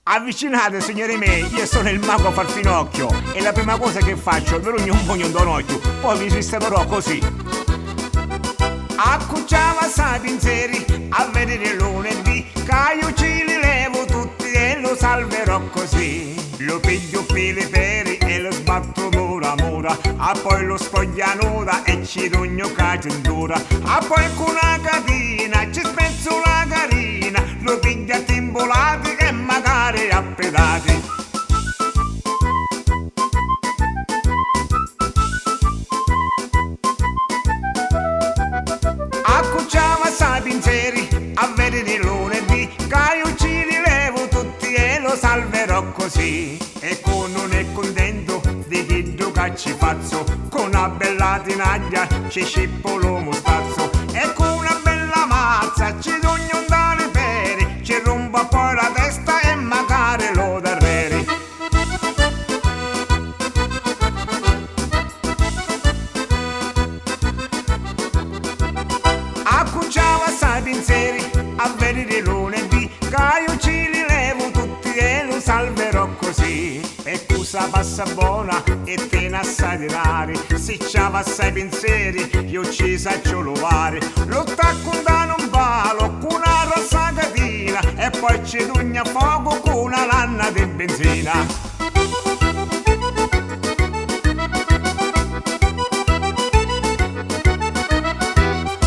Avvicinate signori miei, io sono il mago Farfinocchio e la prima cosa che faccio è verogno un pugno da un occhio, poi vi sistemerò così. Accucciava assai pensieri a vedere lunedì, che io ci li levo tutti e lo salverò così. Lo piglio pili peri e lo sbatto mura mura, a poi lo spoglia nuda e ci rugno che cintura, a poi con una catena ci spezzo la carina, lo piglio a timbolati e magari a pedati. Accucciava assai pensieri a vedere lunedì, che io ci rilevo tutti e lo salverò così. E con non è contento di chi che ci faccio, con una bella tinaglia ci scippo lo mostazzo, e con una bella mazza ci dogno un dare peri, ci rompo poi la testa e magari lo darreri. Accucciava assai pensieri a vedere lunedì, che io ci rilevo tutti e lo salverò così. E cosa passa buona e te ne assai denari, se c'ava assai pensieri io ci saccio lovare, lo tacco da un palo con una rossa catina e poi ci dugna fuoco con una lanna di benzina.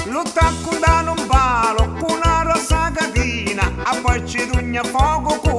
Lo tacco da un palo con una rossa catina, e poi ci dugna fuoco con